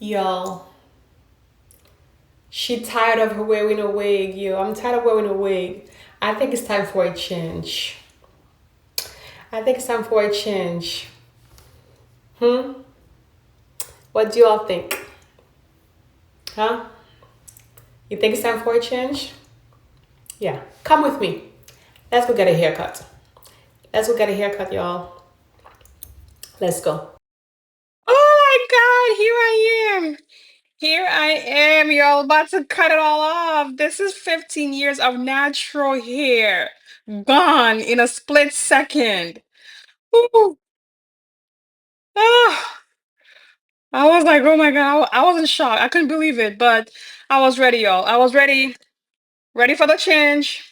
Y'all, she tired of her wearing a wig, yo. I'm tired of wearing a wig. I think it's time for a change. I think it's time for a change. Hmm? What do y'all think? Huh? You think it's time for a change? Yeah. Come with me. Let's go get a haircut. Let's go get a haircut, y'all. Let's go. Oh my God, here I am. Here I am, y'all, about to cut it all off. This is 15 years of natural hair gone in a split second. Ooh, ah, I was like, oh my God, I was in shock. I couldn't believe it, but I was ready, y'all. I was ready, ready for the change.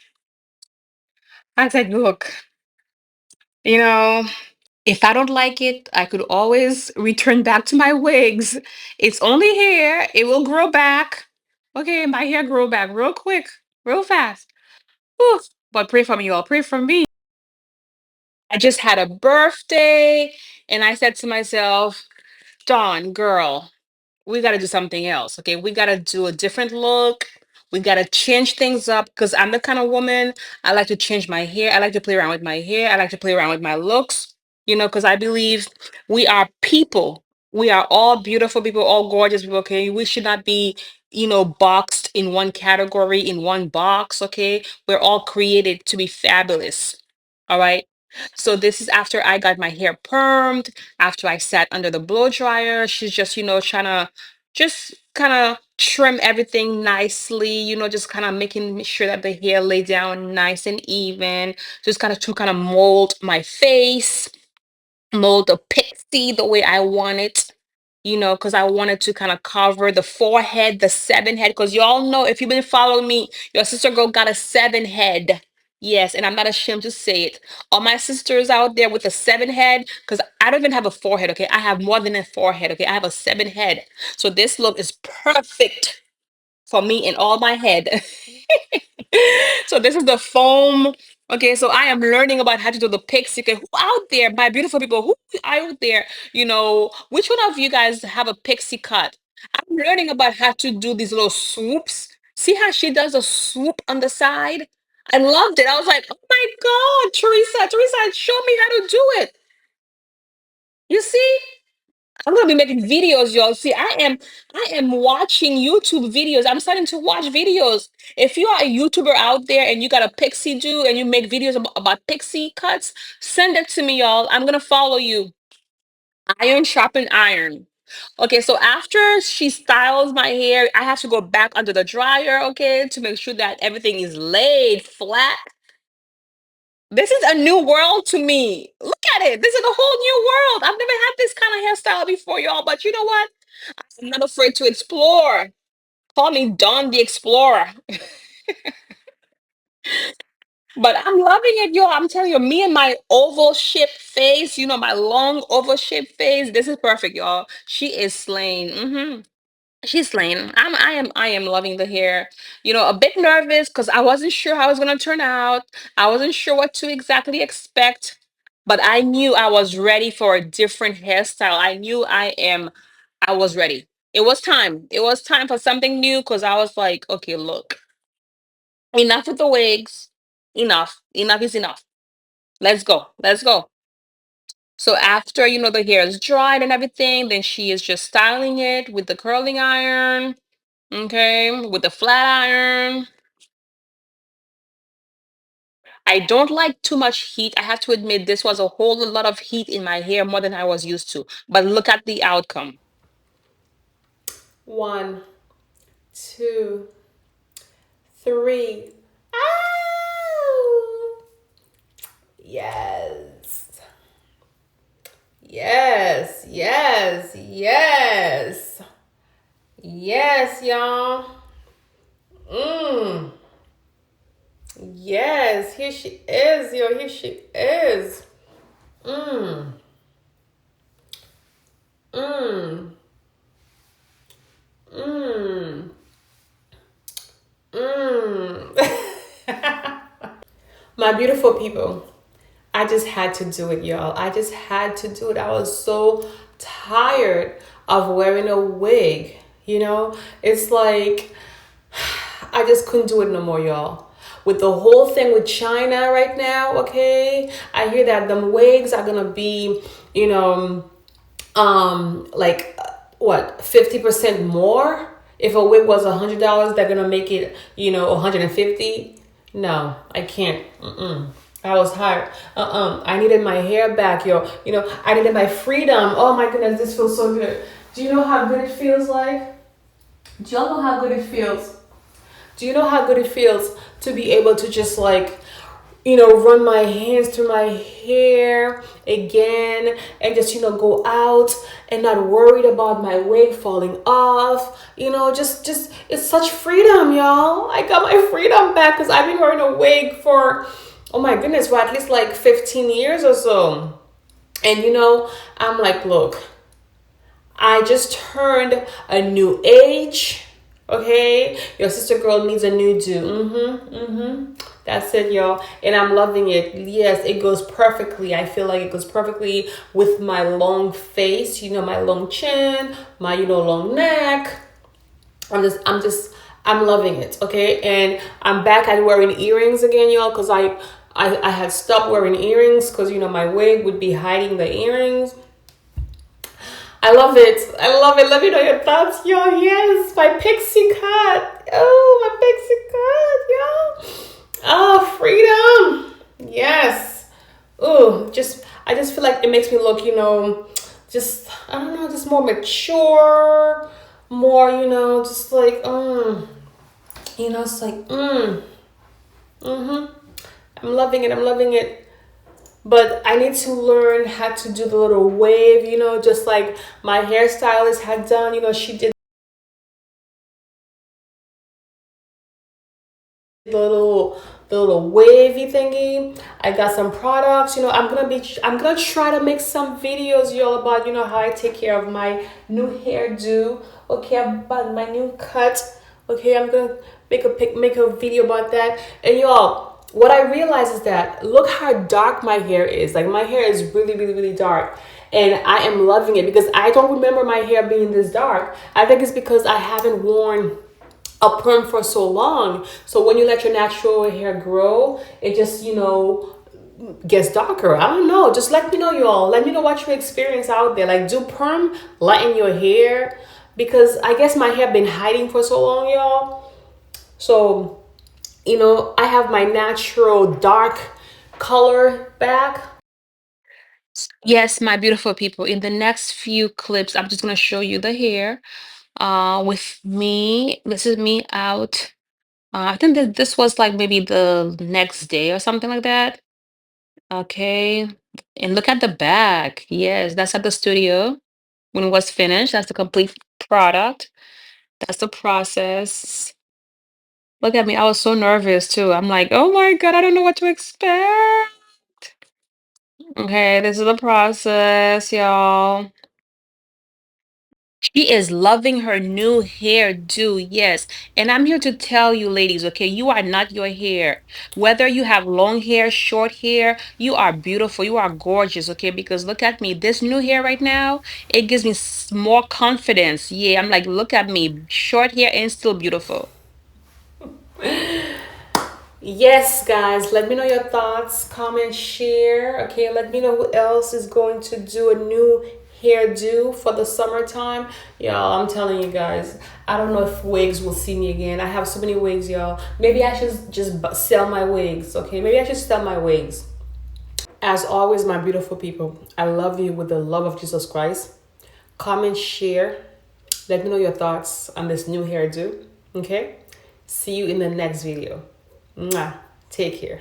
I said, look, you know, if I don't like it, I could always return back to my wigs. It's only hair, it will grow back. Okay, my hair grow back real quick, real fast. Whew. But pray for me, y'all. Pray for me. I just had a birthday, and I said to myself, Dawn, girl, we got to do something else. Okay. We got to do a different look. We got to change things up because I'm the kind of woman I like to change my hair. I like to play around with my hair. I like to play around with my looks, because I believe we are people. We are all beautiful people, all gorgeous people. Okay. We should not be, boxed in one category, in one box. Okay. We're all created to be fabulous. All right. So this is after I got my hair permed, after I sat under the blow dryer. She's just, trying to just kind of trim everything nicely, just kind of making sure that the hair lay down nice and even, just kind of to kind of mold my face, mold the pixie the way I want it, because I wanted to kind of cover the forehead, the seven head, because y'all know if you've been following me, your sister girl got a seven head. Yes, and I'm not ashamed to say it. All my sisters out there with a seven head, because I don't even have a forehead, okay? I have more than a forehead, okay? I have a seven head. So this look is perfect for me in all my head. So this is the foam. Okay, so I am learning about how to do the pixie. Okay, who out there, my beautiful people, who out there, which one of you guys have a pixie cut? I'm learning about how to do these little swoops. See how she does a swoop on the side? I loved it. I was like, oh my God, Teresa, show me how to do it. You see? I'm gonna be making videos, y'all. See, I am watching YouTube videos. I'm starting to watch videos. If you are a YouTuber out there and you got a pixie do and you make videos about pixie cuts, send it to me, y'all. I'm gonna follow you. Iron sharpen iron. Okay, so after she styles my hair, I have to go back under the dryer, okay, to make sure that everything is laid flat. This is a new world to me. Look at it. This is a whole new world. I've never had this kind of hairstyle before, y'all. But you know what? I'm not afraid to explore. Call me Dawn the Explorer. But I'm loving it, y'all. I'm telling you, me and my oval shaped face, my long oval shaped face. This is perfect, y'all. She is slaying. She's slaying. I am loving the hair. A bit nervous because I wasn't sure how it was gonna turn out. I wasn't sure what to exactly expect, but I knew I was ready for a different hairstyle. I was ready. It was time. It was time for something new because I was like, okay, look, enough with the wigs. Enough. Enough is enough. Let's go. Let's go. So after, the hair is dried and everything, then she is just styling it with the curling iron. Okay, with the flat iron. I don't like too much heat. I have to admit, this was a whole lot of heat in my hair, more than I was used to. But look at the outcome. One, two, three. Ow! Yes. Yes, yes, yes. Yes, y'all. Mmm. Yes, here she is, yo. Here she is. Mmm. Mmm. Mmm. Mmm. My beautiful people, I just had to do it, y'all. I just had to do it. I was so tired of wearing a wig. It's like I just couldn't do it no more, y'all. With the whole thing with China right now, okay? I hear that the wigs are gonna be, you know, like what, 50% more? If a wig was $100, they're gonna make it, 150. No, I can't. I was hard. I needed my hair back, yo. I needed my freedom. Oh my goodness, this feels so good. Do you know how good it feels like? Do y'all know how good it feels? Do you know how good it feels to be able to just like, run my hands through my hair again and just, go out and not worried about my wig falling off. Just it's such freedom, y'all. I got my freedom back because I've been wearing a wig for, oh my goodness, for at least like 15 years or so. And I'm like, look, I just turned a new age. Okay, your sister girl needs a new do. That's it, y'all. And I'm loving it. Yes, it goes perfectly. I feel like it goes perfectly with my long face, my long chin, my, long neck. I'm loving it. Okay. And I'm back at wearing earrings again, y'all, because I had stopped wearing earrings because, my wig would be hiding the earrings. I love it. I love it. Let me know your thoughts, yo. Yes, my pixie cut. Oh, my pixie cut, yo. Oh, freedom. Yes. Oh, I just feel like it makes me look, just I don't know, just more mature, more, just like, it's like, I'm loving it. I'm loving it. But I need to learn how to do the little wave, just like my hairstylist had done. She did the little wavy thingy. I got some products. I'm gonna try to make some videos, y'all, about how I take care of my new hairdo. Okay, about my new cut. Okay, I'm gonna make a video about that. And y'all, what I realize is that look how dark my hair is. Like my hair is really, really, really dark. And I am loving it because I don't remember my hair being this dark. I think it's because I haven't worn a perm for so long. So when you let your natural hair grow, it just, gets darker. I don't know. Just let me know, y'all. Let me know what you experience out there. Like, do perm lighten your hair? Because I guess my hair been hiding for so long, y'all. So, I have my natural dark color back. Yes, my beautiful people. In the next few clips, I'm just gonna show you the hair. With me, this is me out. I think that this was like maybe the next day or something like that. Okay. And look at the back. Yes, that's at the studio when it was finished. That's the complete product. That's the process. Look at me. I was so nervous too. I'm like, oh my God, I don't know what to expect. Okay, this is the process, y'all. She is loving her new hairdo, yes. And I'm here to tell you, ladies, okay, you are not your hair. Whether you have long hair, short hair, you are beautiful. You are gorgeous, okay? Because look at me. This new hair right now, it gives me more confidence. Yeah, I'm like, look at me. Short hair and still beautiful. Yes, guys, let me know your thoughts, comment, share. Okay, let me know who else is going to do a new hairdo for the summertime. Y'all, I'm telling you guys, I don't know if wigs will see me again. I have so many wigs, y'all. Maybe I should just sell my wigs, okay? Maybe I should sell my wigs. As always, my beautiful people, I love you with the love of Jesus Christ. Comment, share. Let me know your thoughts on this new hairdo, okay? See you in the next video. Mwah. Take care.